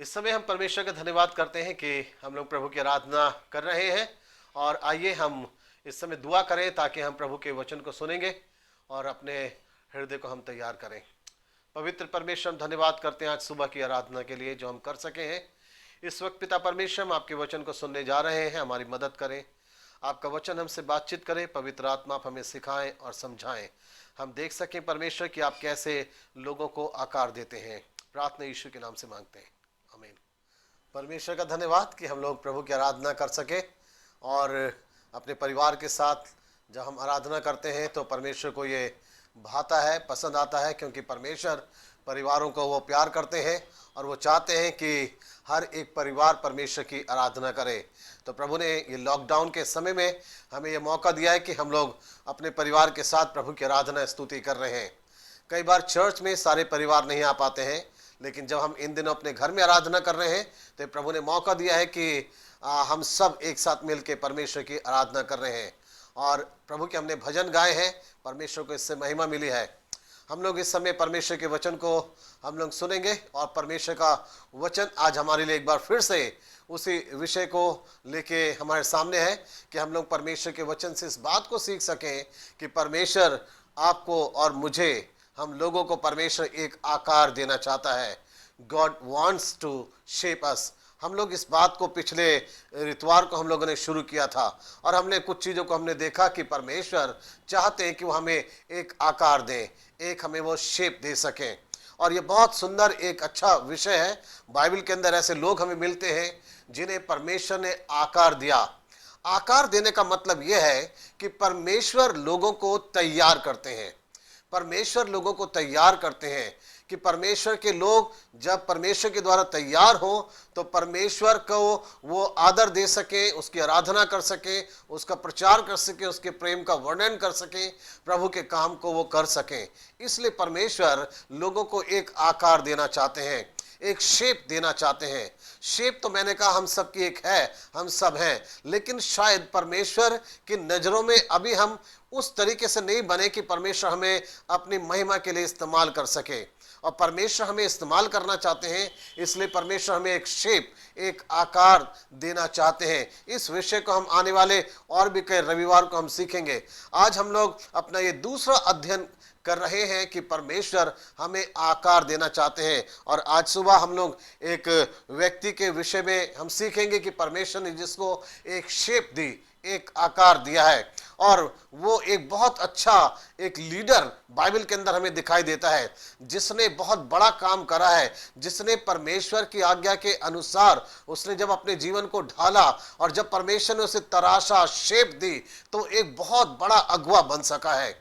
इस समय हम परमेश्वर का धन्यवाद करते हैं कि हम लोग प्रभु की आराधना कर रहे हैं। और आइए हम इस समय दुआ करें ताकि हम प्रभु के वचन को सुनेंगे और अपने हृदय को हम तैयार करें। पवित्र परमेश्वर, हम धन्यवाद करते हैं आज सुबह की आराधना के लिए जो हम कर सके हैं। इस वक्त पिता परमेश्वर, हम आपके वचन को सुनने जा रहे हैं, हमारी मदद करें। आपका वचन हमसे बातचीत करे, पवित्र आत्मा आप हमें सिखाएं और समझाएं, हम देख सकें परमेश्वर कि आप कैसे लोगों को आकार देते हैं। प्रार्थना यीशु के नाम से मांगते हैं, आमीन। परमेश्वर का धन्यवाद कि हम लोग प्रभु की आराधना कर सके और अपने परिवार के साथ जब हम आराधना करते हैं तो परमेश्वर को ये भाता है, पसंद आता है, क्योंकि परमेश्वर परिवारों को वो प्यार करते हैं और वो चाहते हैं कि हर एक परिवार परमेश्वर की आराधना करे। तो प्रभु ने ये लॉकडाउन के समय में हमें ये मौका दिया है कि हम लोग अपने परिवार के साथ प्रभु की आराधना स्तुति कर रहे हैं। कई बार चर्च में सारे परिवार नहीं आ पाते हैं, लेकिन जब हम इन दिनों अपने घर में आराधना कर रहे हैं तो प्रभु ने मौका दिया है कि हम सब एक साथ मिलकर परमेश्वर की आराधना कर रहे हैं और प्रभु के हमने भजन गाए हैं। परमेश्वर को इससे महिमा मिली है। हम लोग इस समय परमेश्वर के वचन को हम लोग सुनेंगे और परमेश्वर का वचन आज हमारे लिए एक बार फिर से उसी विषय को लेके हमारे सामने है कि हम लोग परमेश्वर के वचन से इस बात को सीख सकें कि परमेश्वर आपको और मुझे, हम लोगों को परमेश्वर एक आकार देना चाहता है। गॉड वॉन्ट्स टू शेप अस। हम लोग इस बात को पिछले इतवार को हम लोगों ने शुरू किया था और हमने कुछ चीज़ों को हमने देखा कि परमेश्वर चाहते हैं कि वो हमें एक आकार दें, एक हमें वो शेप दे सकें। और ये बहुत सुंदर एक अच्छा विषय है। बाइबल के अंदर ऐसे लोग हमें मिलते हैं जिन्हें परमेश्वर ने आकार दिया। आकार देने का मतलब यह है कि परमेश्वर लोगों को तैयार करते हैं। परमेश्वर लोगों को तैयार करते हैं कि परमेश्वर के लोग जब परमेश्वर के द्वारा तैयार हो तो परमेश्वर को वो आदर दे सके, उसकी आराधना कर सके, उसका प्रचार कर सके, उसके प्रेम का वर्णन कर सके, प्रभु के काम को वो कर सके। इसलिए परमेश्वर लोगों को एक आकार देना चाहते हैं, एक शेप देना चाहते हैं। शेप तो मैंने कहा हम सब की एक है, हम सब हैं, लेकिन शायद परमेश्वर की नज़रों में अभी हम उस तरीके से नहीं बने कि परमेश्वर हमें अपनी महिमा के लिए इस्तेमाल कर सके। और परमेश्वर हमें इस्तेमाल करना चाहते हैं, इसलिए परमेश्वर हमें एक शेप, एक आकार देना चाहते हैं। इस विषय को हम आने वाले और भी कई रविवार को हम सीखेंगे। आज हम लोग अपना ये दूसरा अध्ययन कर रहे हैं कि परमेश्वर हमें आकार देना चाहते हैं। और आज सुबह हम लोग एक व्यक्ति के विषय में हम सीखेंगे कि परमेश्वर ने जिसको एक शेप दी, एक आकार दिया है, और वो एक बहुत अच्छा एक लीडर बाइबल के अंदर हमें दिखाई देता है जिसने बहुत बड़ा काम करा है, जिसने परमेश्वर की आज्ञा के अनुसार उसने जब अपने जीवन को ढाला और जब परमेश्वर ने उसे तराशा, शेप दी, तो एक बहुत बड़ा अगुवा बन सका है।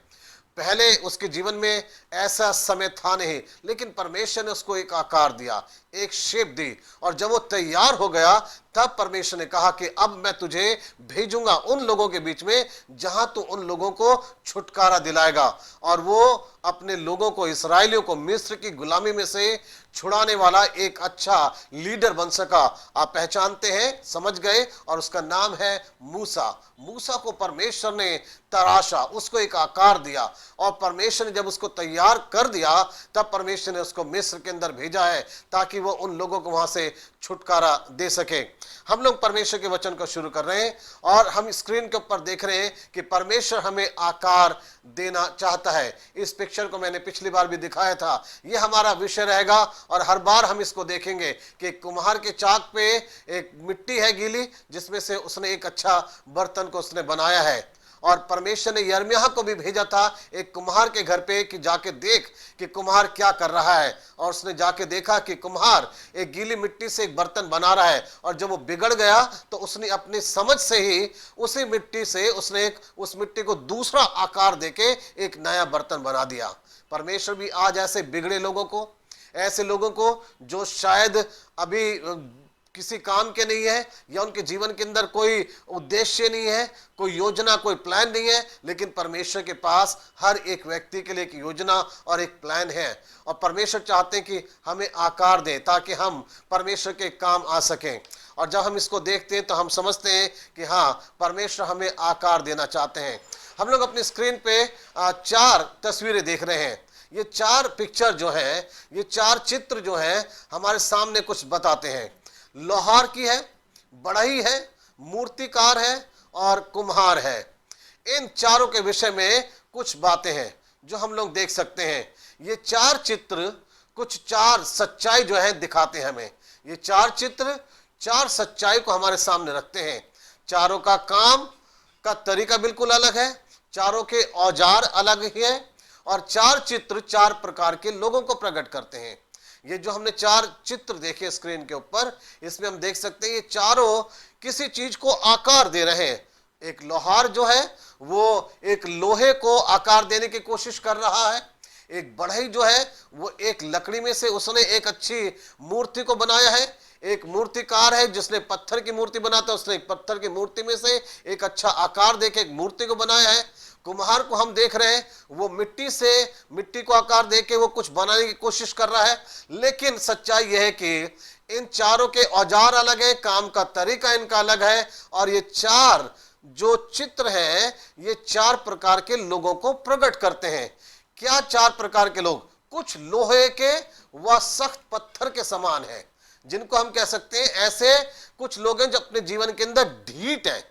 पहले उसके जीवन में ऐसा समय था नहीं, लेकिन परमेश्वर ने उसको एक आकार दिया, एक शेप दी, और जब वो तैयार हो गया तब परमेश्वर ने कहा कि अब मैं तुझे भेजूंगा उन लोगों के बीच में जहां तू उन लोगों को छुटकारा दिलाएगा। और वो अपने लोगों को, इसराइलियों को मिस्र की गुलामी में से छुड़ाने वाला एक अच्छा लीडर बन सका। आप पहचानते हैं, समझ गए, और उसका नाम है मूसा। मूसा को परमेश्वर ने तराशा, उसको एक आकार दिया, और परमेश्वर ने जब उसको तैयार कर दिया तब परमेश्वर ने उसको मिस्र के अंदर भेजा है ताकि वो उन लोगों को वहां से छुटकारा दे सके। हम लोग परमेश्वर के वचन को शुरू कर रहे हैं और हम स्क्रीन के ऊपर देख रहे हैं कि परमेश्वर हमें आकार देना चाहता है। इस पिक्चर को मैंने पिछली बार भी दिखाया था, यह हमारा विषय रहेगा और हर बार हम इसको देखेंगे कि कुम्हार के चाक पे एक मिट्टी है गीली, जिसमें से उसने एक अच्छा बर्तन को उसने बनाया है। और परमेश्वर ने यिर्मयाह को भी भेजा था एक कुम्हार के घर पे कि जाके देख कि कुम्हार क्या कर रहा है। और उसने जाके देखा कि कुम्हार एक गीली मिट्टी से एक बर्तन बना रहा है, और जब वो बिगड़ गया तो उसने अपनी समझ से ही उसी मिट्टी से उसने उस मिट्टी को दूसरा आकार देके एक नया बर्तन बना दिया। परमेश्वर भी आज ऐसे बिगड़े लोगों को, ऐसे लोगों को जो शायद अभी किसी काम के नहीं है, या उनके जीवन के अंदर कोई उद्देश्य नहीं है, कोई योजना, कोई प्लान नहीं है, लेकिन परमेश्वर के पास हर एक व्यक्ति के लिए एक योजना और एक प्लान है। और परमेश्वर चाहते हैं कि हमें आकार दें ताकि हम परमेश्वर के काम आ सकें। और जब हम इसको देखते हैं तो हम समझते हैं कि हाँ, परमेश्वर हमें आकार देना चाहते हैं। हम लोग अपनी स्क्रीन पे 4 तस्वीरें देख रहे हैं। ये चार पिक्चर जो है, ये चार चित्र जो है हमारे सामने कुछ बताते हैं। लोहार की है, बढ़ई है, मूर्तिकार है और कुम्हार है। इन चारों के विषय में कुछ बातें हैं जो हम लोग देख सकते हैं। ये चार चित्र कुछ चार सच्चाई जो है दिखाते हैं हमें। ये चार चित्र चार सच्चाई को हमारे सामने रखते हैं। चारों का काम का तरीका बिल्कुल अलग है, चारों के औजार अलग ही है और चार चित्र चार प्रकार के लोगों को प्रकट करते हैं। ये जो हमने चार चित्र देखे स्क्रीन के ऊपर, इसमें हम देख सकते हैं ये चारों किसी चीज को आकार दे रहे हैं। एक लोहार जो है वो एक लोहे को आकार देने की कोशिश कर रहा है। एक बढ़ई जो है वो एक लकड़ी में से उसने एक अच्छी मूर्ति को बनाया है। एक मूर्तिकार है जिसने पत्थर की मूर्ति बनाता है, उसने एक पत्थर की मूर्ति में से एक अच्छा आकार देके एक मूर्ति को बनाया है। कुम्हार को हम देख रहे हैं, वो मिट्टी से मिट्टी को आकार देके वो कुछ बनाने की कोशिश कर रहा है। लेकिन सच्चाई यह है कि इन चारों के औजार अलग है, काम का तरीका इनका अलग है और ये चार जो चित्र हैं ये चार प्रकार के लोगों को प्रकट करते हैं। क्या चार प्रकार के लोग? कुछ लोहे के व सख्त पत्थर के समान है, जिनको हम कह सकते हैं ऐसे कुछ लोग हैं जो अपने जीवन के अंदर ढीठ है,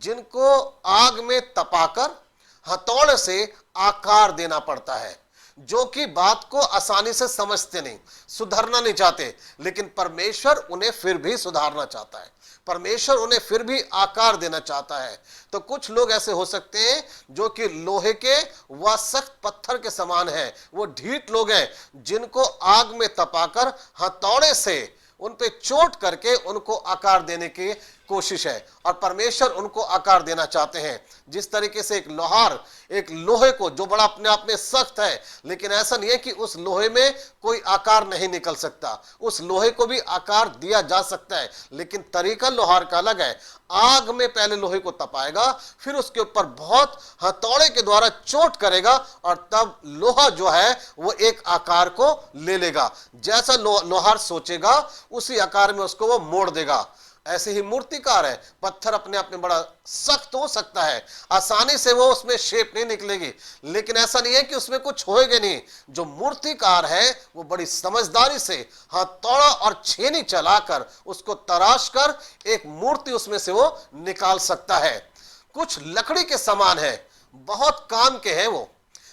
जिनको आग में तपाकर हथौड़े से आकार देना पड़ता है, जो कि बात को आसानी से समझते नहीं, सुधरना नहीं चाहते, लेकिन परमेश्वर उन्हें फिर भी सुधारना चाहता है, परमेश्वर उन्हें फिर भी आकार देना चाहता है। तो कुछ लोग ऐसे हो सकते हैं जो कि लोहे के व सख्त पत्थर के समान हैं, वो ढीठ लोग हैं जिनको आग में तपाकर हथौड़े से उन पे चोट करके उनको आकार देने की कोशिश है और परमेश्वर उनको आकार देना चाहते हैं। जिस तरीके से एक लोहार एक लोहे को, जो बड़ा अपने आप में सख्त है, लेकिन ऐसा नहीं है कि उस लोहे में कोई आकार नहीं निकल सकता, उस लोहे को भी आकार दिया जा सकता है, लेकिन तरीका लोहार का अलग है। आग में पहले लोहे को तपाएगा, फिर उसके ऊपर बहुत हथौड़े के द्वारा चोट करेगा और तब लोहा जो है वो एक आकार को ले लेगा। जैसा लोहार सोचेगा उसी आकार में उसको वो मोड़ देगा। ऐसे ही मूर्तिकार है, पत्थर अपने आप में बड़ा सख्त हो सकता है, आसानी से वो उसमें शेप नहीं निकलेगी, लेकिन ऐसा नहीं है कि उसमें कुछ होएगा नहीं। जो मूर्तिकार है वो बड़ी समझदारी से हथौड़ा और छेनी चलाकर उसको तराश कर एक मूर्ति उसमें से वो निकाल सकता है। कुछ लकड़ी के समान है, बहुत काम के हैं वो,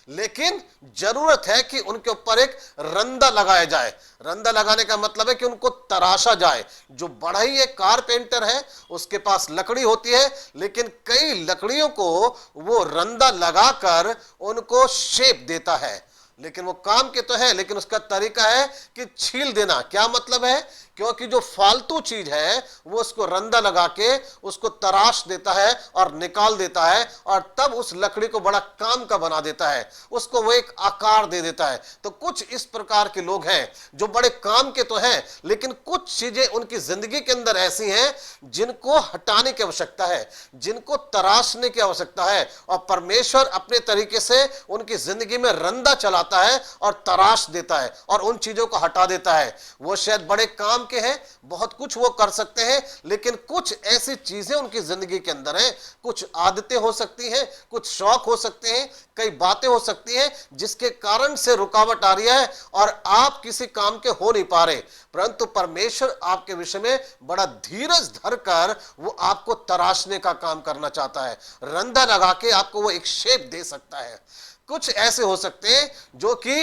लेकिन जरूरत है कि उनके ऊपर एक रंदा लगाया जाए। रंदा लगाने का मतलब है कि उनको तराशा जाए। जो बढ़ई एक कारपेंटर है उसके पास लकड़ी होती है, लेकिन कई लकड़ियों को वो रंदा लगाकर उनको शेप देता है। लेकिन वो काम के तो है, लेकिन उसका तरीका है कि छील देना। क्या मतलब है? क्योंकि जो फालतू चीज है वो उसको रंदा लगा के उसको तराश देता है और निकाल देता है और तब उस लकड़ी को बड़ा काम का बना देता है, उसको वो एक आकार दे देता है। तो कुछ इस प्रकार के लोग हैं जो बड़े काम के तो हैं, लेकिन कुछ चीजें उनकी जिंदगी के अंदर ऐसी हैं जिनको हटाने की आवश्यकता है, जिनको तराशने की आवश्यकता है, और परमेश्वर अपने तरीके से उनकी जिंदगी में रंदा चलाता है और तराश देता है और उन चीजों को हटा देता है। वो शायद बड़े काम के हैं, बहुत कुछ वो कर सकते हैं, लेकिन कुछ ऐसी चीजें उनकी जिंदगी के अंदर हैं, कुछ आदतें हो सकती हैं, कुछ शौक हो सकते हैं, कई बातें हो सकती हैं जिसके कारण से रुकावट आ रही है और आप किसी काम के हो नहीं पा रहे। परंतु परमेश्वर आपके विषय में बड़ा धीरज धरकर वो आपको तराशने का काम करना चाहता है, रंदा लगा के आपको वो एक शेप दे सकता है। कुछ ऐसे हो सकते हैं जो कि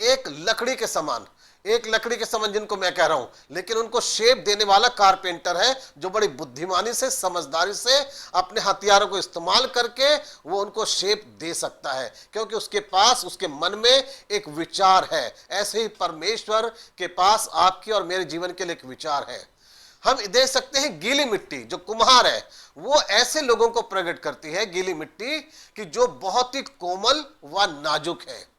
एक लकड़ी के समान, एक लकड़ी के समान जिनको मैं कह रहा हूं, लेकिन उनको शेप देने वाला कारपेंटर है जो बड़ी बुद्धिमानी से, समझदारी से अपने हथियारों को इस्तेमाल करके वो उनको शेप दे सकता है, क्योंकि उसके पास, उसके मन में एक विचार है। ऐसे ही परमेश्वर के पास आपकी और मेरे जीवन के लिए एक विचार है। हम देख सकते हैं गीली मिट्टी, जो कुम्हार है वो ऐसे लोगों को प्रकट करती है, गीली मिट्टी कि जो बहुत ही कोमल व नाजुक है।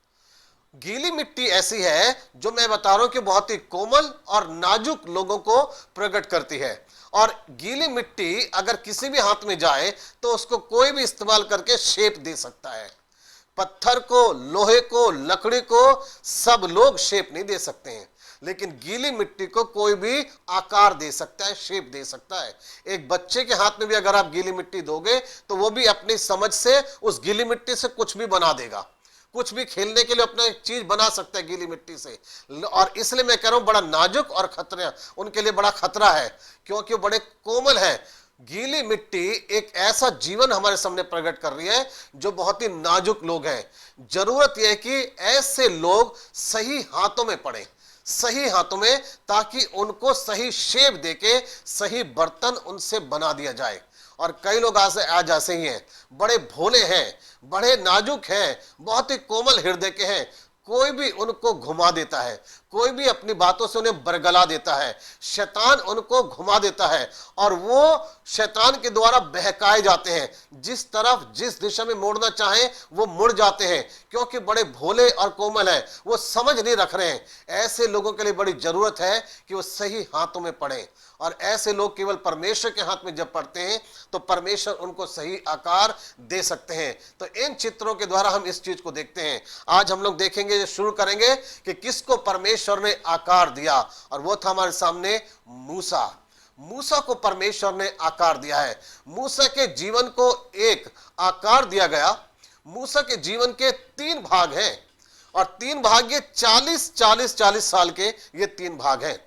गीली मिट्टी ऐसी है जो मैं बता रहा हूं कि बहुत ही कोमल और नाजुक लोगों को प्रकट करती है। और गीली मिट्टी अगर किसी भी हाथ में जाए तो उसको कोई भी इस्तेमाल करके शेप दे सकता है। पत्थर को, लोहे को, लकड़ी को सब लोग शेप नहीं दे सकते हैं, लेकिन गीली मिट्टी को कोई भी आकार दे सकता है, शेप दे सकता है। एक बच्चे के हाथ में भी अगर आप गीली मिट्टी दोगे तो वो भी अपनी समझ से उस गीली मिट्टी से कुछ भी बना देगा। कुछ भी खेलने के लिए अपना एक चीज बना सकते हैं गीली मिट्टी से। और इसलिए मैं कह रहा हूं बड़ा नाजुक और खतरा, उनके लिए बड़ा खतरा है, क्योंकि वो बड़े कोमल है। गीली मिट्टी एक ऐसा जीवन हमारे सामने प्रकट कर रही है जो बहुत ही नाजुक लोग हैं। जरूरत यह है कि ऐसे लोग सही हाथों में पड़े, सही हाथों में, ताकि उनको सही शेप देके सही बर्तन उनसे बना दिया जाए। और कई लोग आज ऐसे ही हैं, बड़े भोले हैं, बड़े नाजुक हैं, बहुत ही कोमल हृदय के हैं, कोई भी उनको घुमा देता है, कोई भी अपनी बातों से उन्हें बरगला देता है, शैतान उनको घुमा देता है और वो शैतान के द्वारा बहकाए जाते हैं। जिस तरफ जिस दिशा में मोड़ना चाहें वो मुड़ जाते हैं, क्योंकि बड़े भोले और कोमल हैं, वो समझ नहीं रख रहे हैं। ऐसे लोगों के लिए बड़ी जरूरत है कि वो सही हाथों में पड़े, और ऐसे लोग केवल परमेश्वर के हाथ में जब पड़ते हैं तो परमेश्वर उनको सही आकार दे सकते हैं। तो इन चित्रों के द्वारा हम इस चीज को देखते हैं। आज हम लोग देखेंगे, शुरू करेंगे कि किसको परमेश्वर ने आकार दिया, और वो था हमारे सामने मूसा। मूसा को परमेश्वर ने आकार दिया है। मूसा के जीवन को एक आकार दिया गया। मूसा के जीवन के 3 भाग हैं, और 3 भाग ये 40 साल के ये 3 भाग हैं।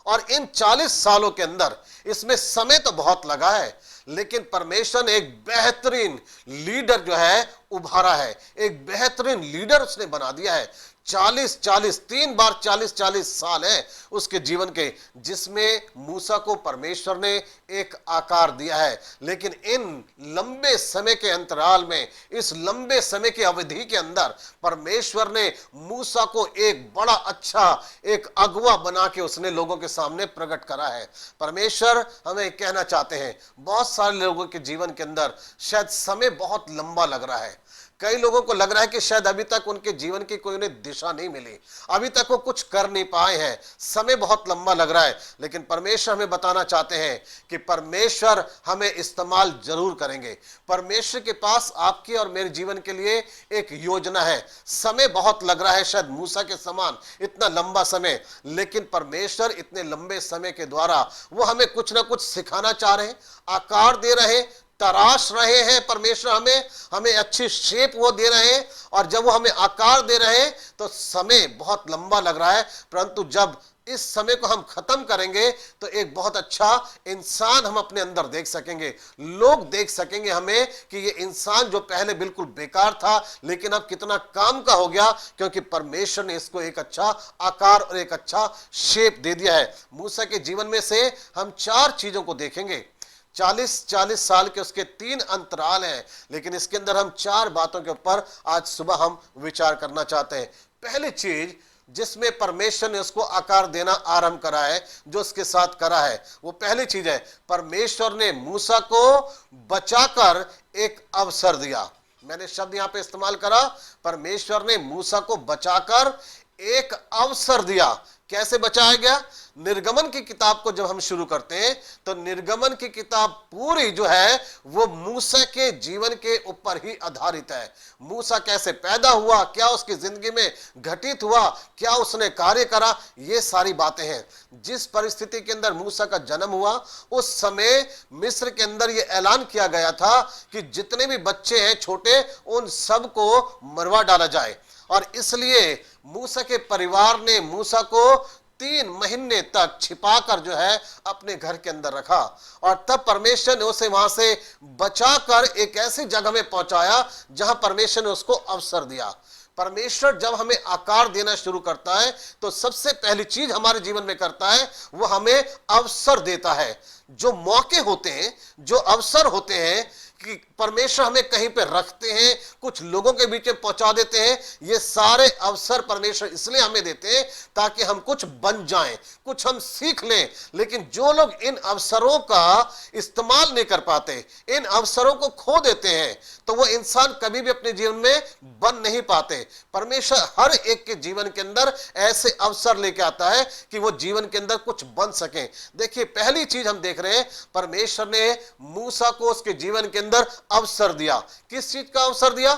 और इन 40 सालों के अंदर इसमें समय तो बहुत लगा है, लेकिन परमेश्वर ने एक बेहतरीन लीडर जो है उभारा है, एक बेहतरीन लीडर उसने बना दिया है। 3 बार 40 साल है उसके जीवन के, जिसमें मूसा को परमेश्वर ने एक आकार दिया है। लेकिन इन लंबे समय के अंतराल में, इस लंबे समय की अवधि के अंदर परमेश्वर ने मूसा को एक बड़ा अच्छा एक अगुवा बना के उसने लोगों के सामने प्रकट करा है। परमेश्वर हमें कहना चाहते हैं, बहुत सारे लोगों के जीवन के अंदर शायद समय बहुत लंबा लग रहा है। कई लोगों को लग रहा है कि शायद अभी तक उनके जीवन की कोई उन्हें दिशा नहीं मिली, अभी तक वो कुछ कर नहीं पाए हैं, समय बहुत लंबा लग रहा है। लेकिन परमेश्वर हमें बताना चाहते हैं कि परमेश्वर हमें इस्तेमाल जरूर करेंगे। परमेश्वर के पास आपके और मेरे जीवन के लिए एक योजना है। समय बहुत लग रहा है, शायद मूसा के समान इतना लंबा समय, लेकिन परमेश्वर इतने लंबे समय के द्वारा वो हमें कुछ ना कुछ सिखाना चाह रहे हैं, आकार दे रहे हैं, तराश रहे हैं। परमेश्वर हमें अच्छी शेप वो दे रहे हैं, और जब वो हमें आकार दे रहे हैं तो समय बहुत लंबा लग रहा है, परंतु जब इस समय को हम खत्म करेंगे तो एक बहुत अच्छा इंसान हम अपने अंदर देख सकेंगे। लोग देख सकेंगे हमें कि ये इंसान जो पहले बिल्कुल बेकार था, लेकिन अब कितना काम का हो गया, क्योंकि परमेश्वर ने इसको एक अच्छा आकार और एक अच्छा शेप दे दिया है। मूसा के जीवन में से हम 4 चीजों को देखेंगे। 40 साल के उसके 3 अंतराल हैं, लेकिन इसके अंदर हम 4 बातों के ऊपर आज सुबह हम विचार करना चाहते हैं। पहली चीज जिसमें परमेश्वर ने उसको आकार देना आरंभ करा है, जो उसके साथ करा है, वो पहली चीज है, परमेश्वर ने मूसा को बचाकर एक अवसर दिया। मैंने शब्द यहां पे इस्तेमाल करा, परमेश्वर ने मूसा को बचाकर एक अवसर दिया। कैसे बचाया गया? निर्गमन की किताब को जब हम शुरू करते हैं तो निर्गमन की किताब पूरी जो है वो मूसा के जीवन के ऊपर ही आधारित है। मूसा कैसे पैदा हुआ, क्या उसकी जिंदगी में घटित हुआ, क्या उसने कार्य करा, ये सारी बातें हैं। जिस परिस्थिति के अंदर मूसा का जन्म हुआ, उस समय मिस्र के अंदर ये ऐलान किया गया था कि जितने भी बच्चे हैं छोटे, उन सबको मरवा डाला जाए। और इसलिए मूसा के परिवार ने मूसा को 3 महीने तक छिपाकर जो है अपने घर के अंदर रखा, और तब परमेश्वर ने उसे वहां से बचाकर एक ऐसी जगह में पहुंचाया जहां परमेश्वर ने उसको अवसर दिया। परमेश्वर जब हमें आकार देना शुरू करता है तो सबसे पहली चीज हमारे जीवन में करता है, वो हमें अवसर देता है। जो मौके होते हैं, जो अवसर होते हैं कि परमेश्वर हमें कहीं पे रखते हैं, कुछ लोगों के बीच में पहुंचा देते हैं, ये सारे अवसर परमेश्वर इसलिए हमें देते हैं ताकि हम कुछ बन जाएं, कुछ हम सीख लें। लेकिन जो लोग इन अवसरों का इस्तेमाल नहीं कर पाते, इन अवसरों को खो देते हैं, तो वो इंसान कभी भी अपने जीवन में बन नहीं पाते। परमेश्वर हर एक के जीवन के अंदर ऐसे अवसर लेके आता है कि वो जीवन के अंदर कुछ बन सके। देखिए, पहली चीज हम देख रहे हैं, परमेश्वर ने मूसा को उसके जीवन के अंदर अवसर दिया। किस चीज का अवसर दिया?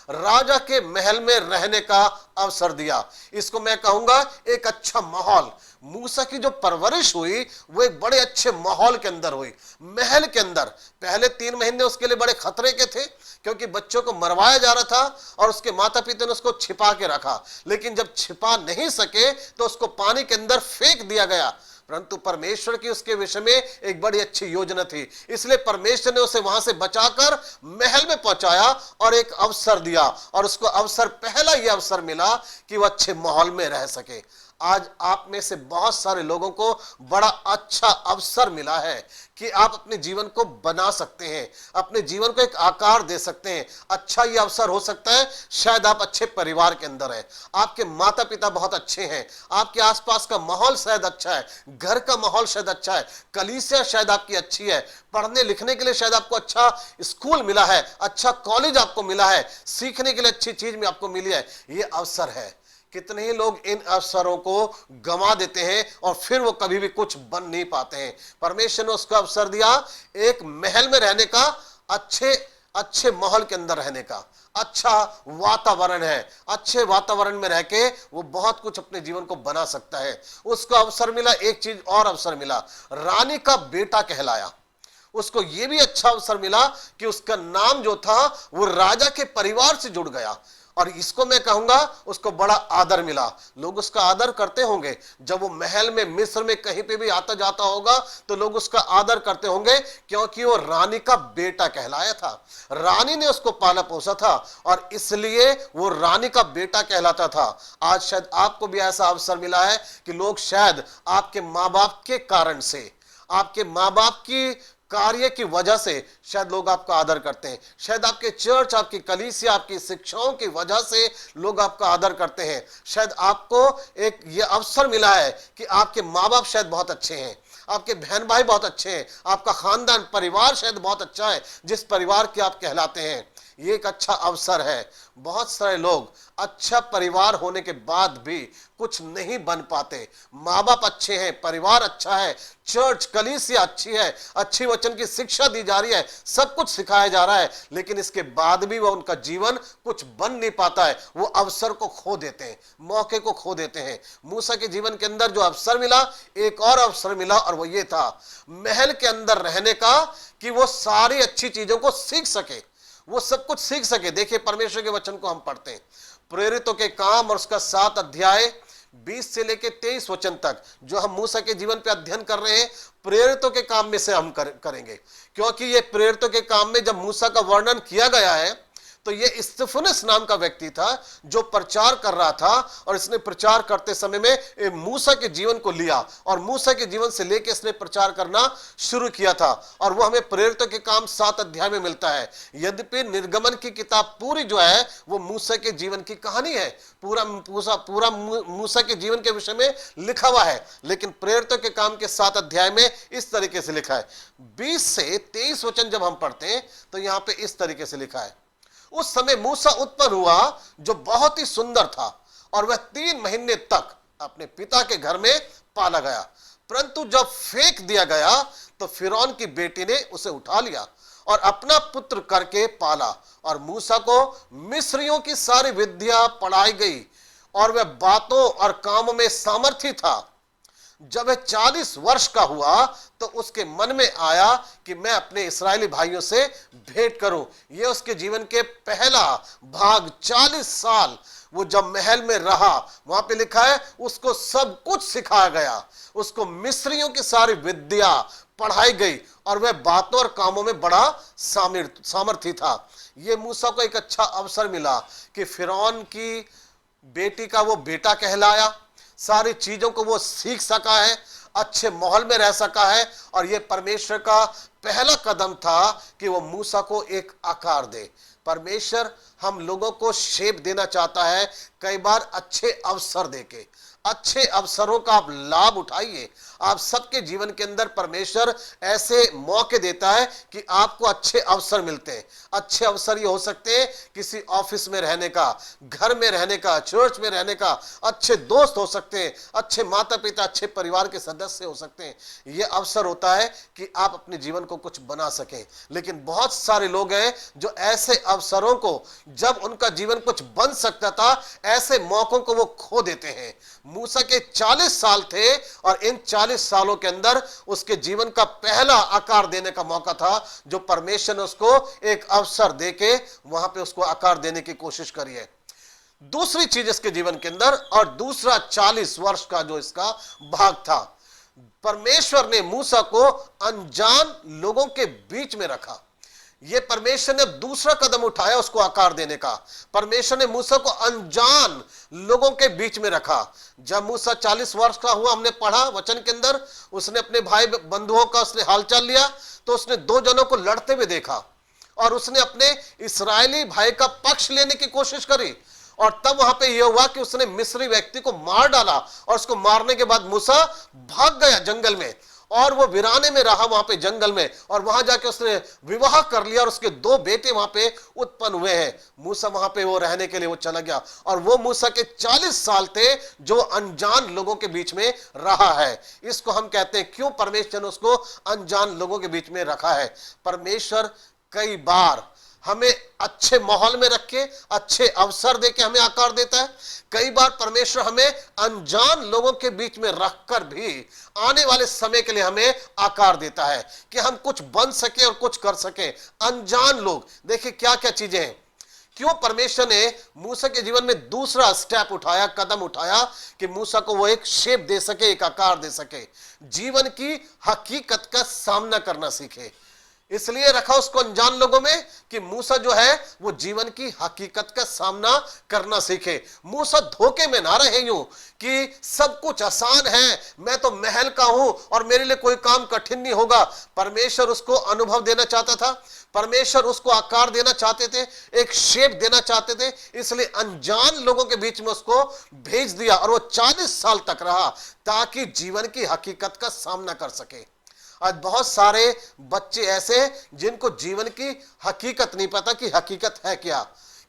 राजा के महल में रहने का अवसर दिया। इसको मैं कहूंगा एक अच्छा माहौल। मूसा की जो परवरिश हुई वो एक बड़े अच्छे माहौल के अंदर हुई, महल के अंदर। पहले 3 महीने उसके लिए बड़े खतरे के थे, क्योंकि बच्चों को मरवाया जा रहा था और उसके माता पिता ने उसको छिपा के रखा। लेकिन जब छिपा नहीं सके तो उसको पानी के अंदर फेंक दिया गया। परंतु परमेश्वर की उसके विषय में एक बड़ी अच्छी योजना थी, इसलिए परमेश्वर ने उसे वहां से बचाकर महल में पहुंचाया और एक अवसर दिया। और उसको अवसर, पहला यह अवसर मिला कि वह अच्छे माहौल में रह सके। आज आप में से बहुत सारे लोगों को बड़ा अच्छा अवसर मिला है कि आप अपने जीवन को बना सकते हैं, अपने जीवन को एक आकार दे सकते हैं। अच्छा ये अवसर हो सकता है, शायद आप अच्छे परिवार के अंदर हैं, आपके माता पिता बहुत अच्छे हैं, आपके आसपास का माहौल शायद अच्छा है, घर का माहौल शायद अच्छा है, कलीसिया शायद आपकी अच्छी है, पढ़ने लिखने के लिए शायद आपको अच्छा स्कूल मिला है, अच्छा कॉलेज आपको मिला है, सीखने के लिए अच्छी चीज में आपको मिली है। ये अवसर है। कितने ही लोग इन अवसरों को गंवा देते हैं और फिर वो कभी भी कुछ बन नहीं पाते हैं। परमेश्वर ने उसको अवसर दिया एक महल में रहने का, अच्छे माहौल के अंदर रहने का। अच्छा वातावरण है, अच्छे वातावरण में रह के वो बहुत कुछ अपने जीवन को बना सकता है। उसको अवसर मिला, एक चीज और अवसर मिला, रानी का बेटा कहलाया। उसको ये भी अच्छा अवसर मिला कि उसका नाम जो था वो राजा के परिवार से जुड़ गया। और इसको मैं कहूंगा उसको बड़ा आदर मिला। लोग उसका आदर करते होंगे, जब वो महल में, मिस्र में कहीं पे भी आता जाता होगा तो लोग उसका आदर करते होंगे, क्योंकि वो रानी का बेटा कहलाया था। रानी ने उसको पाला पोसा था और इसलिए वो रानी का बेटा कहलाता था। आज शायद आपको भी ऐसा अवसर मिला है कि लोग शायद आपके माँ बाप के कारण से, आपके माँ बाप की कार्य की वजह से शायद लोग आपका आदर करते हैं। शायद आपके चर्च, आपकी कलीसिया, आपकी शिक्षाओं की वजह से लोग आपका आदर करते हैं। शायद आपको एक ये अवसर मिला है कि आपके माँ बाप शायद बहुत अच्छे हैं, आपके बहन भाई बहुत अच्छे हैं, आपका खानदान, परिवार शायद बहुत अच्छा है, जिस परिवार के आप कहलाते हैं। ये एक अच्छा अवसर है। बहुत सारे लोग अच्छा परिवार होने के बाद भी कुछ नहीं बन पाते। माँ बाप अच्छे हैं, परिवार अच्छा है, चर्च कलीसिया अच्छी है, अच्छी वचन की शिक्षा दी जा रही है, सब कुछ सिखाया जा रहा है, लेकिन इसके बाद भी वह उनका जीवन कुछ बन नहीं पाता है। वो अवसर को खो देते हैं, मौके को खो देते हैं। मूसा के जीवन के अंदर जो अवसर मिला, एक और अवसर मिला, और वो ये था महल के अंदर रहने का, कि वो सारी अच्छी चीजों को सीख सके, वो सब कुछ सीख सके। देखिए परमेश्वर के वचन को हम पढ़ते हैं, प्रेरितों के काम और उसका 7 अध्याय 20 से लेकर 23 वचन तक, जो हम मूसा के जीवन पे अध्ययन कर रहे हैं, प्रेरितों के काम में से हम करेंगे। क्योंकि ये प्रेरितों के काम में जब मूसा का वर्णन किया गया है, तो ये स्तिफनुस नाम का व्यक्ति था जो प्रचार कर रहा था, और इसने प्रचार करते समय में मूसा के जीवन को लिया और मूसा के जीवन से लेकर इसने प्रचार करना शुरू किया था। और वो हमें प्रेरितों के काम 7 अध्याय में मिलता है। यद्यपि निर्गमन की किताब पूरी जो है वो मूसा के जीवन की कहानी है, पूरा मूसा के जीवन के विषय में लिखा हुआ है, लेकिन प्रेरितों के काम के 7 अध्याय में इस तरीके से लिखा है। 20 से 23 वचन जब हम पढ़ते हैं तो यहाँ पे इस तरीके से लिखा है, उस समय मूसा उत्पन्न हुआ जो बहुत ही सुंदर था, और वह 3 महीने तक अपने पिता के घर में पाला गया। परंतु जब फेंक दिया गया तो फिरौन की बेटी ने उसे उठा लिया और अपना पुत्र करके पाला। और मूसा को मिस्रियों की सारी विद्या पढ़ाई गई और वह बातों और कामों में सामर्थी था। जब वह 40 वर्ष का हुआ तो उसके मन में आया कि मैं अपने इस्राएली भाइयों से भेंट करूं। यह उसके जीवन के पहला भाग, 40 साल वो जब महल में रहा, वहां पे लिखा है उसको सब कुछ सिखाया गया, उसको मिस्रियों की सारी विद्या पढ़ाई गई और वह बातों और कामों में बड़ा सामर्थी था। यह मूसा को एक अच्छा अवसर मिला कि फिरौन की बेटी का वो बेटा कहलाया, सारी चीजों को वो सीख सका है, अच्छे माहौल में रह सका है। और ये परमेश्वर का पहला कदम था कि वो मूसा को एक आकार दे। परमेश्वर हम लोगों को शेप देना चाहता है, कई बार अच्छे अवसर देके, अच्छे अवसरों का आप लाभ उठाइए। आप सबके जीवन के अंदर परमेश्वर ऐसे मौके देता है कि आपको अच्छे अवसर मिलते हैं। अच्छे अवसर ये हो सकते हैं किसी ऑफिस में रहने का, घर में रहने का, चर्च में रहने का, अच्छे दोस्त हो सकते हैं, अच्छे माता पिता, अच्छे परिवार के सदस्य हो सकते हैं। ये अवसर होता है कि आप अपने जीवन को कुछ बना सकें। लेकिन बहुत सारे लोग हैं जो ऐसे अवसरों को, जब उनका जीवन कुछ बन सकता था, ऐसे मौकों को वो खो देते हैं। मूसा के 40 साल थे और इन 40 सालों के अंदर उसके जीवन का पहला आकार देने का मौका था, जो परमेश्वर ने उसको एक अवसर देके वहां पे उसको आकार देने की कोशिश करी है। दूसरी चीज इसके जीवन के अंदर, और दूसरा 40 वर्ष का जो इसका भाग था, परमेश्वर ने मूसा को अनजान लोगों के बीच में रखा। ये परमेश्वर ने दूसरा कदम उठाया उसको आकार देने का। परमेश्वर ने मूसा को अनजान लोगों के बीच में रखा। जब मूसा 40 वर्ष का हुआ, हमने पढ़ा वचन के अंदर, उसने अपने भाई बंधुओं का उसने हालचाल लिया, तो उसने दो जनों को लड़ते हुए देखा और उसने अपने इस्राएली भाई का पक्ष लेने की कोशिश करी। और तब वहां पे यह हुआ कि उसने मिस्री व्यक्ति को मार डाला, और उसको मारने के बाद मूसा भाग गया जंगल में, और वो वीराने में रहा वहां पे जंगल में, और वहां जाके उसने विवाह कर लिया और उसके 2 बेटे वहां पे उत्पन्न हुए हैं। मूसा वहां पे वो रहने के लिए वो चला गया, और वो मूसा के 40 साल थे जो अनजान लोगों के बीच में रहा है। इसको हम कहते हैं, क्यों परमेश्वर ने उसको अनजान लोगों के बीच में रखा है। परमेश्वर कई बार हमें अच्छे माहौल में रख के, अच्छे अवसर देके हमें आकार देता है। कई बार परमेश्वर हमें अनजान लोगों के बीच में रखकर भी आने वाले समय के लिए हमें आकार देता है कि हम कुछ बन सके और कुछ कर सके। अनजान लोग, देखिए क्या क्या चीजें हैं। क्यों परमेश्वर ने मूसा के जीवन में दूसरा स्टेप उठाया, कदम उठाया, कि मूसा को वो एक शेप दे सके, एक आकार दे सके, जीवन की हकीकत का सामना करना सीखे। इसलिए रखा उसको अनजान लोगों में कि मूसा जो है वो जीवन की हकीकत का सामना करना सीखे। मूसा धोखे में ना रहे यूं कि सब कुछ आसान है, मैं तो महल का हूं और मेरे लिए कोई काम कठिन नहीं होगा। परमेश्वर उसको अनुभव देना चाहता था, परमेश्वर उसको आकार देना चाहते थे, एक शेप देना चाहते थे। इसलिए अनजान लोगों के बीच में उसको भेज दिया और वो 40 साल तक रहा ताकि जीवन की हकीकत का सामना कर सके। आज बहुत सारे बच्चे ऐसे जिनको जीवन की हकीकत नहीं पता कि हकीकत है क्या,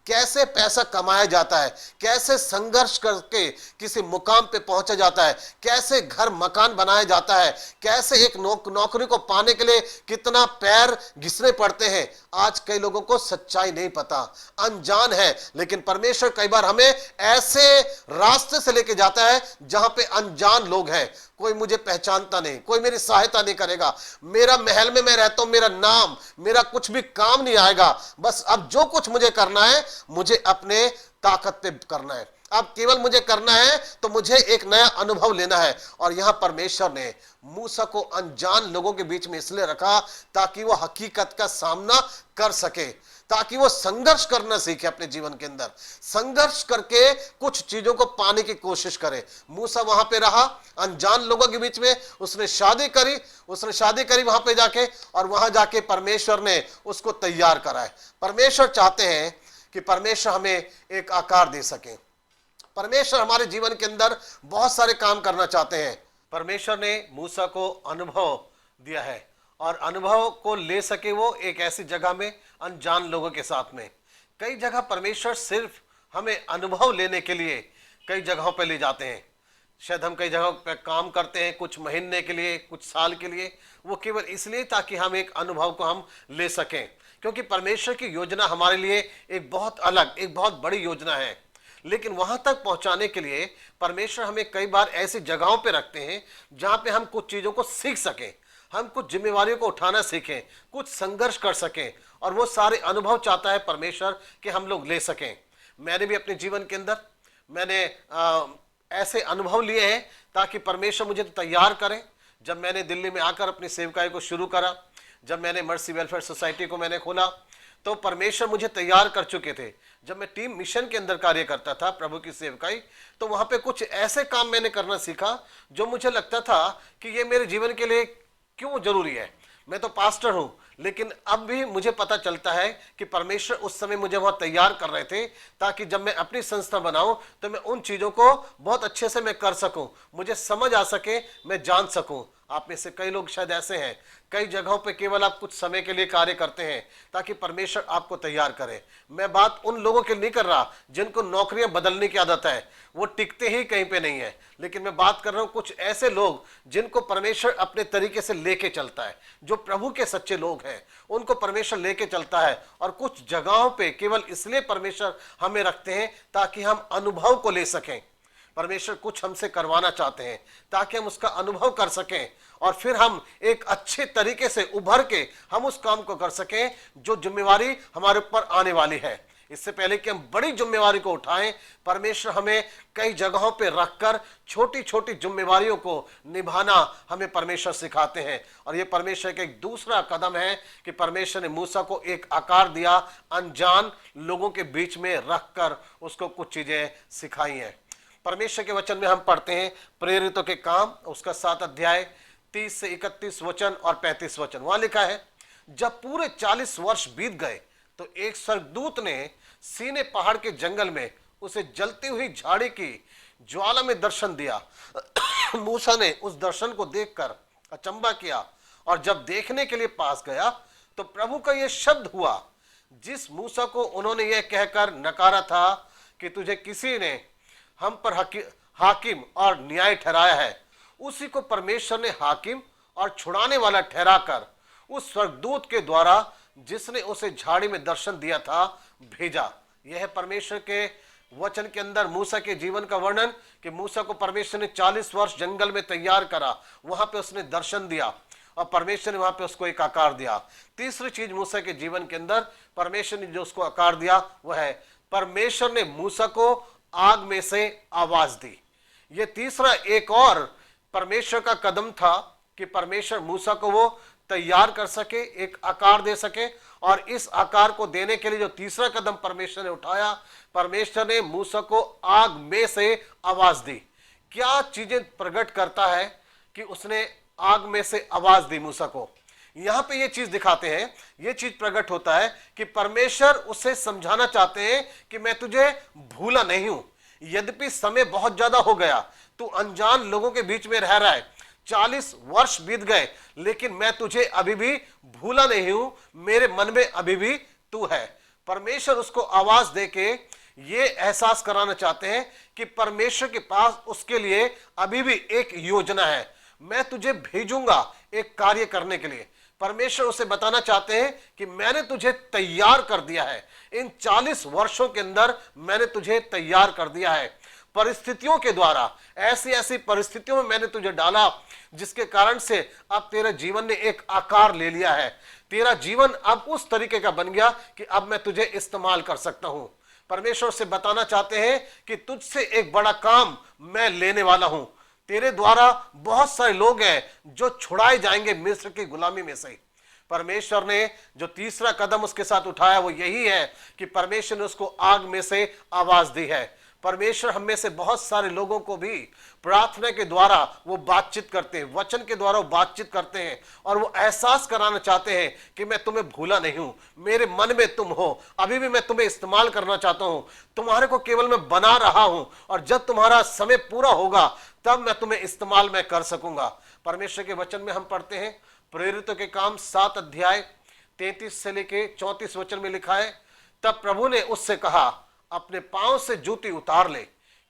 कैसे पैसा कमाया जाता है, कैसे संघर्ष करके किसी मुकाम पे पहुंचा जाता है, कैसे घर मकान बनाया जाता है, कैसे एक नौकरी को पाने के लिए कितना पैर घिसने पड़ते हैं। आज कई लोगों को सच्चाई नहीं पता, अनजान है। लेकिन परमेश्वर कई बार हमें ऐसे रास्ते से लेके जाता है जहां पे अनजान लोग हैं, कोई मुझे पहचानता नहीं, कोई मेरी सहायता नहीं करेगा, मेरा महल में मैं रहता हूं, मेरा नाम, मेरा कुछ भी काम नहीं आएगा। बस अब जो कुछ मुझे करना है, मुझे अपने ताकत पे करना है। अब केवल मुझे करना है तो मुझे एक नया अनुभव लेना है। और यहां परमेश्वर ने मूसा को अनजान लोगों के बीच में इसलिए रखा ताकि वो हकीकत का सामना कर सके, ताकि वो संघर्ष करना सीखे अपने जीवन के अंदर, संघर्ष करके कुछ चीजों को पाने की कोशिश करे। मूसा वहां पे रहा अनजान लोगों के बीच में, उसने शादी करी वहां पे जाके, और वहां जाके परमेश्वर ने उसको तैयार करा है। परमेश्वर चाहते हैं कि परमेश्वर हमें एक आकार दे सके। परमेश्वर हमारे जीवन के अंदर बहुत सारे काम करना चाहते हैं। परमेश्वर ने मूसा को अनुभव दिया है, और अनुभव को ले सके वो एक ऐसी जगह में अनजान लोगों के साथ में। कई जगह परमेश्वर सिर्फ हमें अनुभव लेने के लिए कई जगहों पर ले जाते हैं। शायद हम कई जगहों पर काम करते हैं कुछ महीने के लिए, कुछ साल के लिए, वो केवल इसलिए ताकि हम एक अनुभव को हम ले सकें। क्योंकि परमेश्वर की योजना हमारे लिए एक बहुत अलग, एक बहुत बड़ी योजना है। लेकिन वहां तक पहुंचाने के लिए परमेश्वर हमें कई बार ऐसी जगहों पे रखते हैं जहां पे हम कुछ चीजों को सीख सकें, हम कुछ जिम्मेवारियों को उठाना सीखें, कुछ संघर्ष कर सकें, और वो सारे अनुभव चाहता है परमेश्वर कि हम लोग ले सकें। मैंने भी अपने जीवन के अंदर मैंने ऐसे अनुभव लिए हैं ताकि परमेश्वर मुझे तैयार करें। जब मैंने दिल्ली में आकर अपनी सेवकाई को शुरू करा, जब मैंने मर्सी वेलफेयर सोसाइटी को मैंने खोला, तो परमेश्वर मुझे तैयार कर चुके थे। जब मैं टीम मिशन के अंदर कार्य करता था, प्रभु की सेवकाई, तो वहां पे कुछ ऐसे काम मैंने करना सीखा जो मुझे लगता था कि ये मेरे जीवन के लिए क्यों जरूरी है। मैं तो पास्टर हूं, लेकिन अब भी मुझे पता चलता है कि परमेश्वर उस समय मुझे वहां तैयार कर रहे थे, ताकि जब मैं अपनी संस्था बनाऊं तो मैं उन चीजों को बहुत अच्छे से मैं कर सकूं, मुझे समझ आ सके, मैं जान सकूं। आप में से कई लोग शायद ऐसे हैं, कई जगहों पे केवल आप कुछ समय के लिए कार्य करते हैं ताकि परमेश्वर आपको तैयार करे। मैं बात उन लोगों की नहीं कर रहा जिनको नौकरियां बदलने की आदत है, वो टिकते ही कहीं पे नहीं है, लेकिन मैं बात कर रहा हूं कुछ ऐसे लोग जिनको परमेश्वर अपने तरीके से लेके चलता है, जो प्रभु के सच्चे लोग हैं, उनको परमेश्वर लेके चलता है। और कुछ जगहों पे केवल इसलिए परमेश्वर हमें रखते हैं ताकि हम अनुभव को ले सकें। परमेश्वर कुछ हमसे करवाना चाहते हैं ताकि हम उसका अनुभव कर सकें, और फिर हम एक अच्छे तरीके से उभर के हम उस काम को कर सकें जो जिम्मेवारी हमारे ऊपर आने वाली है। इससे पहले कि हम बड़ी जिम्मेवारी को उठाएं, परमेश्वर हमें कई जगहों पे रखकर छोटी छोटी जिम्मेवारियों को निभाना हमें परमेश्वर सिखाते हैं। और ये परमेश्वर का एक दूसरा कदम है कि परमेश्वर ने मूसा को एक आकार दिया, अनजान लोगों के बीच में रखकर उसको कुछ चीजें सिखाई हैं। परमेश्वर के वचन में हम पढ़ते हैं प्रेरितों के काम उसका 7 अध्याय 30 से 31 वचन और 35 वचन। वहां लिखा है, जब पूरे 40 वर्ष बीत गए तो एक स्वर्गदूत ने सीने पहाड़ के जंगल में उसे जलती हुई झाड़ी की ज्वाला में दर्शन दिया। मूसा ने उस दर्शन को देखकर अचंभा किया, और जब देखने के लिए पास गया तो प्रभु का यह शब्द हुआ, जिस मूसा को उन्होंने यह कहकर नकारा था कि तुझे किसी ने हम पर हाकिम और न्याय ठहराया है, उसी को परमेश्वर ने हाकिम और छुड़ाने वाला ठहराकर उस स्वर्गदूत के द्वारा जिसने उसे झाड़ी में दर्शन दिया था भेजा। यह है परमेश्वर के वचन के अंदर मूसा के जीवन का वर्णन कि मूसा को परमेश्वर ने 40 वर्ष जंगल में तैयार करा, वहां पे उसने दर्शन दिया और परमेश्वर ने वहां पे उसको एक आकार दिया। तीसरी चीज मूसा के जीवन के अंदर परमेश्वर ने जो उसको आकार दिया वह है परमेश्वर ने मूसा को आग में से आवाज दी। यह तीसरा एक और परमेश्वर का कदम था कि परमेश्वर मूसा को वो तैयार कर सके, एक आकार दे सके। और इस आकार को देने के लिए जो तीसरा कदम परमेश्वर ने उठाया, परमेश्वर ने मूसा को आग में से आवाज दी। क्या चीजें प्रकट करता है कि उसने आग में से आवाज दी मूसा को? यहां पे ये चीज दिखाते हैं, ये चीज प्रकट होता है कि परमेश्वर उसे समझाना चाहते हैं कि मैं तुझे भूला नहीं हूं। यद्यपि समय बहुत ज्यादा हो गया, तू अनजान लोगों के बीच में रह रहा है, 40 वर्ष बीत गए, लेकिन मैं तुझे अभी भी भूला नहीं हूं, मेरे मन में अभी भी तू है। परमेश्वर उसको आवाज देके ये एहसास कराना चाहते हैं कि परमेश्वर के पास उसके लिए अभी भी एक योजना है, मैं तुझे भेजूंगा एक कार्य करने के लिए। परमेश्वर उसे बताना चाहते हैं कि मैंने तुझे तैयार कर दिया है, इन 40 वर्षों के अंदर मैंने तुझे तैयार कर दिया है। परिस्थितियों के द्वारा, ऐसी ऐसी परिस्थितियों में मैंने तुझे डाला जिसके कारण से अब तेरे जीवन ने एक आकार ले लिया है। तेरा जीवन अब उस तरीके का बन गया कि अब मैं तुझे इस्तेमाल कर सकता हूं। परमेश्वर से बताना चाहते हैं कि तुझसे एक बड़ा काम मैं लेने वाला हूं। तेरे द्वारा बहुत सारे लोग हैं जो छुड़ाए जाएंगे मिस्र की गुलामी में से। परमेश्वर ने जो तीसरा कदम उसके साथ उठाया वो यही है कि परमेश्वर ने उसको आग में से आवाज दी है। परमेश्वर हम में से बहुत सारे लोगों को भी प्रार्थना के द्वारा वो बातचीत करते हैं, वचन के द्वारा वो बातचीत करते हैं, और वो एहसास कराना चाहते हैं कि मैं तुम्हें भूला नहीं हूं, मेरे मन में तुम हो, अभी भी मैं तुम्हें इस्तेमाल करना चाहता हूं, तुम्हारे को केवल मैं बना रहा हूं, और जब तुम्हारा समय पूरा होगा तब मैं तुम्हें इस्तेमाल मैं कर सकूंगा। परमेश्वर के वचन में हम पढ़ते हैं प्रेरितों के काम 7 अध्याय 33 से लेके 34 वचन में लिखा है, तब प्रभु ने उससे कहा, अपने पांव से जूती उतार ले,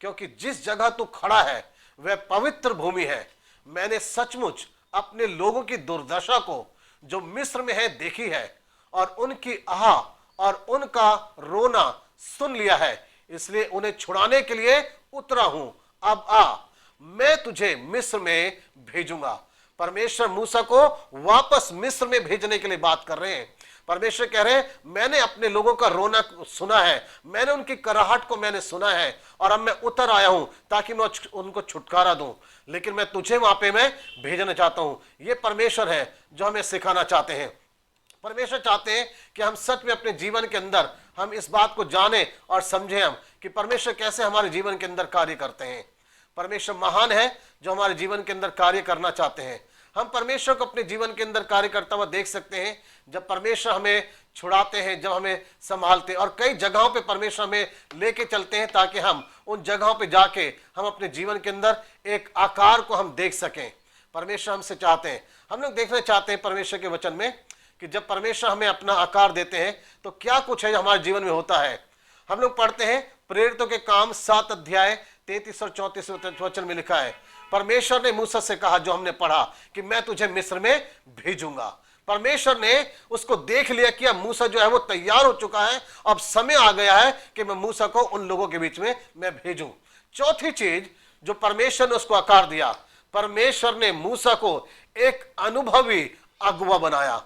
क्योंकि जिस जगह तू खड़ा है वह पवित्र भूमि है। मैंने सचमुच अपने लोगों की दुर्दशा को जो मिस्र में है देखी है, और उनकी आह और उनका रोना सुन लिया है, इसलिए उन्हें छुड़ाने के लिए उतरा हूं। अब आ, मैं तुझे मिस्र में भेजूंगा। परमेश्वर मूसा को वापस मिस्र में भेजने के लिए बात कर रहे हैं। परमेश्वर कह रहे हैं, मैंने अपने लोगों का रोना सुना है, मैंने उनकी कराहट को मैंने सुना है, और अब मैं उतर आया हूं ताकि मैं उनको छुटकारा दूं, लेकिन मैं तुझे वहां पे मैं भेजना चाहता हूं। ये परमेश्वर है जो हमें सिखाना चाहते हैं। परमेश्वर चाहते हैं कि हम सच में अपने जीवन के अंदर हम इस बात को जाने और समझें हम कि परमेश्वर कैसे हमारे जीवन के अंदर कार्य करते हैं। परमेश्वर महान है जो हमारे जीवन के अंदर कार्य करना चाहते हैं। हम परमेश्वर को अपने जीवन के अंदर कार्य करता हुआ देख सकते हैं। जब परमेश्वर हमें छुड़ाते हैं, जब हमें संभालते हैं, और कई जगहों पे परमेश्वर हमें लेके चलते हैं ताकि हम उन जगहों पे जाके हम अपने जीवन के अंदर एक आकार को हम देख सकें। परमेश्वर हमसे चाहते हैं, हम लोग देखना चाहते हैं परमेश्वर के वचन में कि जब परमेश्वर हमें अपना आकार देते हैं तो क्या कुछ है हमारे जीवन में होता है। हम लोग पढ़ते हैं प्रेरितों के काम 7 अध्याय 33 और 34 वचन में लिखा है, परमेश्वर ने मूसा से कहा, जो हमने पढ़ा, कि मैं तुझे मिस्र में भेजूंगा। परमेश्वर ने उसको देख लिया कि अब मूसा जो है वो तैयार हो चुका है, अब समय आ गया है कि मैं मूसा को उन लोगों के बीच में मैं भेजूं। चौथी चीज जो परमेश्वर ने उसको आकार दिया, परमेश्वर ने मूसा को एक अनुभवी अगुवा बनाया।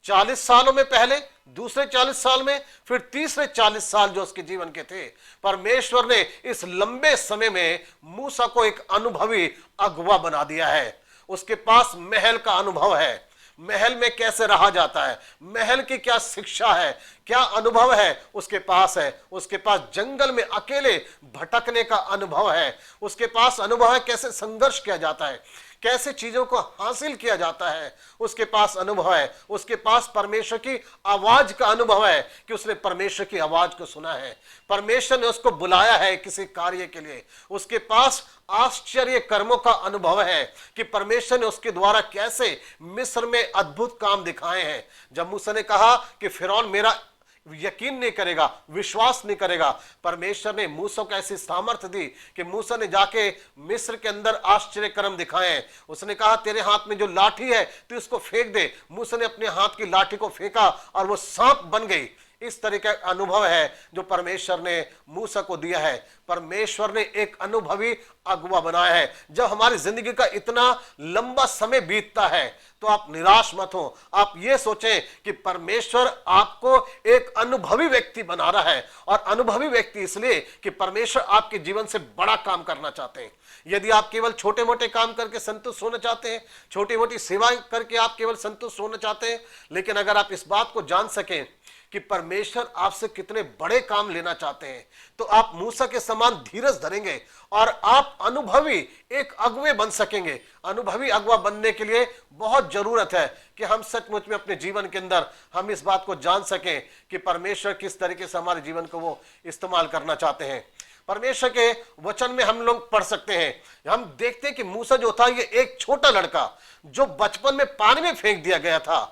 40 सालों में पहले, दूसरे 40 साल में, फिर तीसरे 40 साल जो उसके जीवन के थे, परमेश्वर ने इस लंबे समय में मूसा को एक अनुभवी अगुवा बना दिया है। उसके पास महल का अनुभव है, महल में कैसे रहा जाता है, महल की क्या शिक्षा है, क्या अनुभव है उसके पास है। उसके पास जंगल में अकेले भटकने का अनुभव है, उसके पास अनुभव है कैसे संघर्ष किया जाता है, कैसे चीजों को हासिल किया जाता है। उसके पास अनुभव है, उसके पास परमेश्वर की आवाज का अनुभव है कि उसने परमेश्वर की आवाज को सुना है, परमेश्वर ने उसको बुलाया है किसी कार्य के लिए। उसके पास आश्चर्य कर्मों का अनुभव है कि परमेश्वर ने उसके द्वारा कैसे मिस्र में अद्भुत काम दिखाए हैं। जब मूसा ने कहा कि फिरौन मेरा यकीन नहीं करेगा, विश्वास नहीं करेगा, परमेश्वर ने मूसा को ऐसी सामर्थ्य दी कि मूसा ने जाके मिस्र के अंदर आश्चर्य कर्म दिखाए हैं। उसने कहा तेरे हाथ में जो लाठी है तू इसको फेंक दे। मूसा ने अपने हाथ की लाठी को फेंका और वो सांप बन गई। इस तरह का अनुभव है जो परमेश्वर ने मूसा को दिया है। परमेश्वर ने एक अनुभवी अगुवा बनाया है। जब हमारी जिंदगी का इतना लंबा समय बीतता है तो आप निराश मत हो। आप ये सोचें कि परमेश्वर आपको एक अनुभवी व्यक्ति बना रहा है, और अनुभवी व्यक्ति इसलिए कि परमेश्वर आपके जीवन से बड़ा काम करना चाहते हैं। यदि आप केवल छोटे मोटे काम करके संतुष्ट होना चाहते हैं, छोटी मोटी सेवा करके आप केवल संतुष्ट होना चाहते हैं, लेकिन अगर आप इस बात को जान सकें कि परमेश्वर आपसे कितने बड़े काम लेना चाहते हैं, तो आप मूसा के समान धीरज धरेंगे और आप अनुभवी एक अगुवे बन सकेंगे। अनुभवी अगुवा बनने के लिए बहुत जरूरत है कि हम सचमुच में अपने जीवन के अंदर हम इस बात को जान सकें कि परमेश्वर किस तरीके से हमारे जीवन को वो इस्तेमाल करना चाहते हैं। परमेश्वर के वचन में हम लोग पढ़ सकते हैं, हम देखते हैं कि मूसा जो था ये एक छोटा लड़का जो बचपन में पानी में फेंक दिया गया था,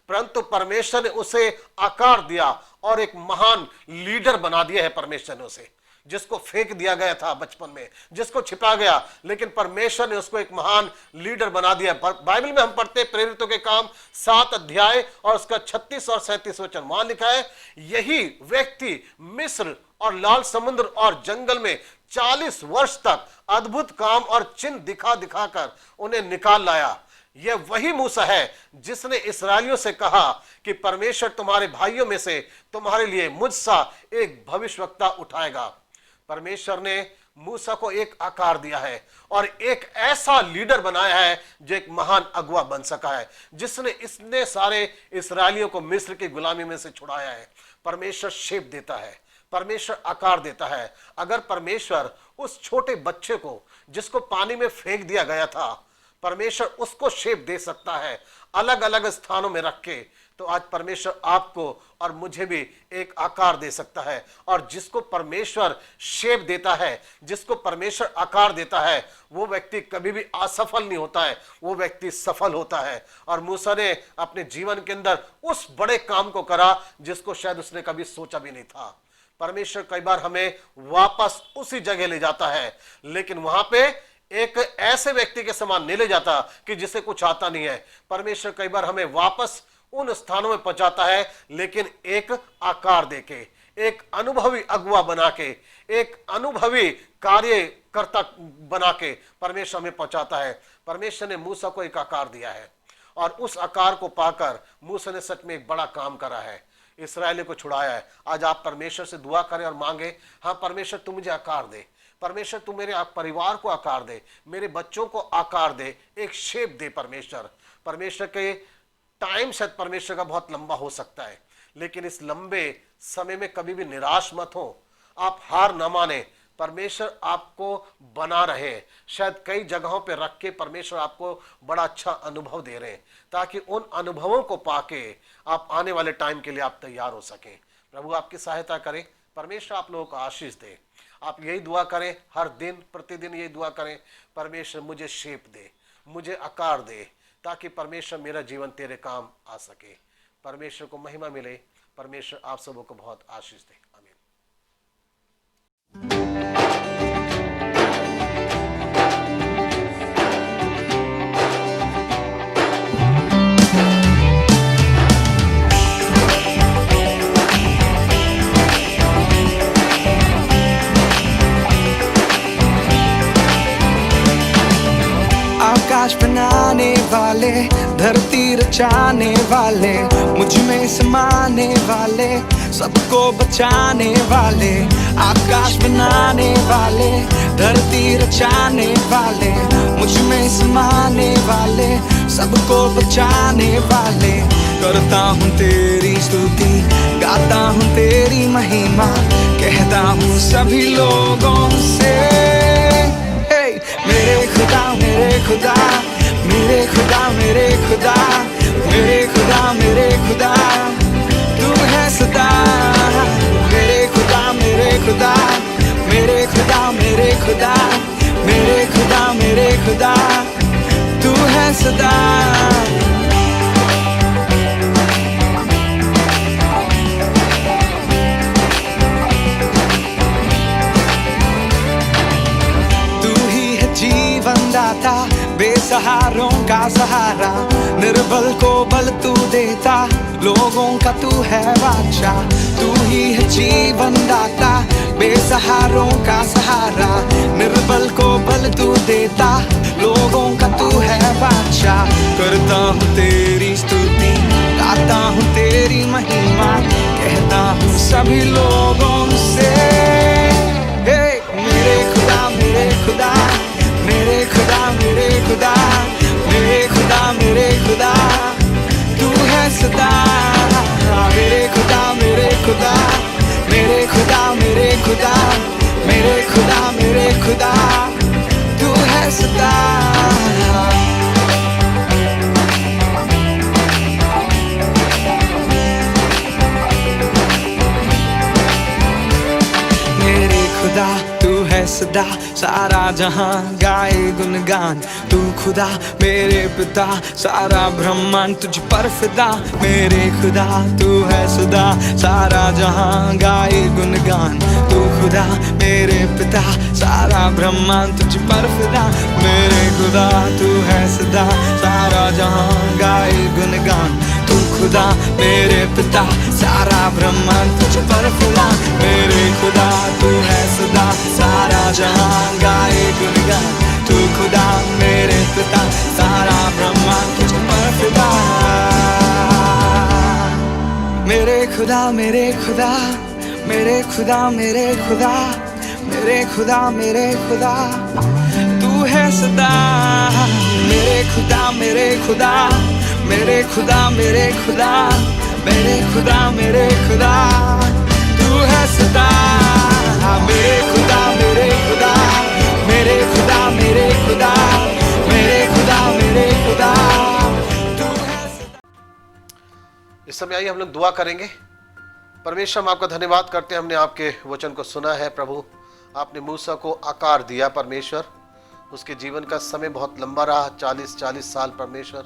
परंतु परमेश्वर ने उसे आकार दिया और एक महान लीडर बना दिया है। परमेश्वर ने उसे, जिसको फेंक दिया गया था बचपन में, जिसको छिपा गया, लेकिन परमेश्वर ने उसको एक महान लीडर बना दिया। बाइबल में हम पढ़ते हैं प्रेरितों के काम 7 अध्याय और उसका 36 और 37 वचन, वहां लिखा है यही व्यक्ति मिस्र और लाल समुद्र और जंगल में 40 वर्ष तक अद्भुत काम और चिन्ह दिखा दिखाकर उन्हें निकाल लाया। यह वही मूसा है जिसने इस्राएलियों से कहा कि परमेश्वर तुम्हारे भाइयों में से तुम्हारे लिए मुझसा एक भविष्यवक्ता उठाएगा। परमेश्वर ने मूसा को एक आकार दिया है और एक ऐसा लीडर बनाया है जो एक महान अगुवा बन सका है, जिसने इतने सारे इस्राएलियों को मिस्र की गुलामी में से छुड़ाया है। परमेश्वर शेप देता है, परमेश्वर आकार देता है। अगर परमेश्वर उस छोटे बच्चे को जिसको पानी में फेंक दिया गया था, परमेश्वर उसको शेप दे सकता है अलग अलग स्थानों में रख के, तो आज परमेश्वर आपको और मुझे भी एक आकार दे सकता है। और जिसको परमेश्वर शेप देता है, जिसको परमेश्वर आकार देता है, वो व्यक्ति कभी भी असफल नहीं होता है, वो व्यक्ति सफल होता है। और मूसा ने अपने जीवन के अंदर उस बड़े काम को करा जिसको शायद उसने कभी सोचा भी नहीं था। परमेश्वर कई बार हमें वापस उसी जगह ले जाता है, लेकिन वहां पे एक ऐसे व्यक्ति के समान नहीं ले जाता कि जिसे कुछ आता नहीं है। परमेश्वर कई बार हमें वापस उन स्थानों में पहुंचाता है, लेकिन एक आकार देके, एक अनुभवी अगुवा बना के, एक अनुभवी कार्यकर्ता बना के परमेश्वर हमें पहुंचाता है। परमेश्वर ने मूसा को एक आकार दिया है और उस आकार को पाकर मूसा ने सच में एक बड़ा काम करा है, इस्राएलियों को छुड़ाया है। आज आप परमेश्वर से दुआ करें और मांगे, हाँ परमेश्वर तू मुझे आकार दे, परमेश्वर तू मेरे परिवार को आकार दे, मेरे बच्चों को आकार दे, एक शेप दे। परमेश्वर के टाइम शायद परमेश्वर का बहुत लंबा हो सकता है, लेकिन इस लंबे समय में कभी भी निराश मत हो, आप हार न माने। परमेश्वर आपको बना रहे हैं, शायद कई जगहों पे रख के परमेश्वर आपको बड़ा अच्छा अनुभव दे रहे हैं, ताकि उन अनुभवों को पाके आप आने वाले टाइम के लिए आप तैयार हो सकें। प्रभु आपकी सहायता करें, परमेश्वर आप लोगों को आशीष दे। आप यही दुआ करें, हर दिन प्रतिदिन यही दुआ करें, परमेश्वर मुझे शेप दे, मुझे आकार दे, ताकि परमेश्वर मेरा जीवन तेरे काम आ सके। परमेश्वर को महिमा मिले। परमेश्वर आप सबों को बहुत आशीष दे। आमीन। आकाश बनाने वाले, धरती रचाने वाले, मुझ में समाने वाले, सबको बचाने वाले। आकाश बनाने वाले, धरती रचाने वाले, मुझ में समाने वाले, सबको बचाने वाले। करता हूँ तेरी स्तुति, गाता हूँ तेरी महिमा, कहता हूँ सभी लोगों से, मेरे खुदा मेरे खुदा मेरे खुदा मेरे खुदा मेरे खुदा मेरे खुदा तू है सदा। मेरे खुदा मेरे खुदा मेरे खुदा मेरे खुदा मेरे खुदा मेरे खुदा तू है सदा। दाता बेसहारों का सहारा, निर्बल को बल तू देता, लोगों का तू है बादशाह। तू ही है जीवन दाता, बेसहारों का सहारा, निर्बल को बल तू देता, लोगों का तू है बादशाह। करता हूँ तेरी स्तुति, गाता हूँ तेरी महिमा, कहता हूँ सभी लोगों से, मेरे खुदा मेरे खुदा मेरे खुदा मेरे खुदा मेरे खुदा मेरे खुदा तू है सदा। मेरे खुदा मेरे खुदा मेरे खुदा मेरे खुदा मेरे खुदा मेरे खुदा तू है सदा। मेरे खुदा तू है सदा, सारा जहां गाए गुणगान। तू खुदा मेरे पिता, सारा ब्रह्मांड तुझ पर फिदा। मेरे खुदा तू है सदा, सारा जहां गाए गुणगान। तू खुदा मेरे पिता, सारा ब्रह्मांड तुझ पर फिदा। मेरे खुदा तू है सदा, सारा जहां गाए गुणगान। तू खुदा मेरे पिता, सारा ब्रह्मांड तुझ पर फिदा। मेरे खुदा तू है सदा, सारा जहां गाए गुणगान। तू खुदा मेरे पिता, सारा ब्रह्मांड तुझ पर फिदा। मेरे खुदा मेरे खुदा मेरे खुदा मेरे खुदा मेरे खुदा मेरे खुदा तू है सदा। मेरे खुदा मेरे खुदा मेरे खुदा मेरे खुदा मेरे खुदा मेरे खुदा तू है सदा। मेरे खुदा मेरे खुदा मेरे खुदा मेरे खुदा मेरे खुदा मेरे खुदा तू है सदा। इस समय आइए हम लोग दुआ करेंगे। परमेश्वर हम आपका धन्यवाद करते हैं, हमने आपके वचन को सुना है। प्रभु आपने मूसा को आकार दिया परमेश्वर, उसके जीवन का समय बहुत लंबा रहा, 40 साल परमेश्वर,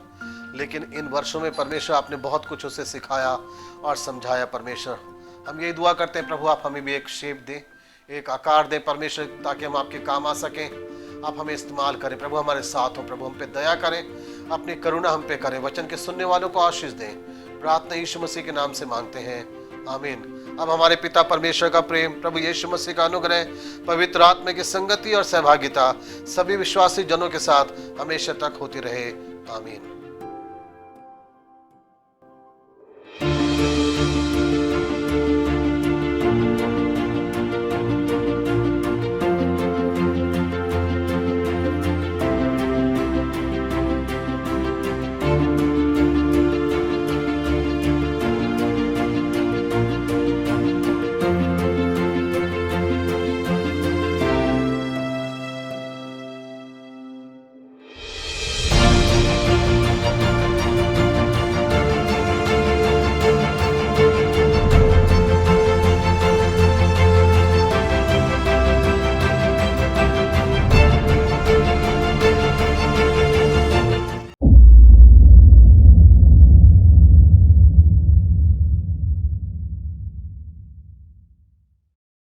लेकिन इन वर्षों में परमेश्वर आपने बहुत कुछ उसे सिखाया और समझाया। परमेश्वर हम यही दुआ करते हैं प्रभु आप हमें भी एक शेप दें, एक आकार दें परमेश्वर, ताकि हम आपके काम आ सकें। आप हमें इस्तेमाल करें प्रभु, हमारे साथ हो प्रभु, हम पे दया करें, अपनी करुणा हम पे करें, वचन के सुनने वालों को आशीष दें। प्रार्थना यीशु मसीह के नाम से मांगते हैं, आमीन। अब हमारे पिता परमेश्वर का प्रेम, प्रभु यीशु मसीह का अनुग्रह, पवित्र आत्मा की संगति और सहभागिता सभी विश्वासी जनों के साथ हमेशा तक होती रहे, आमीन।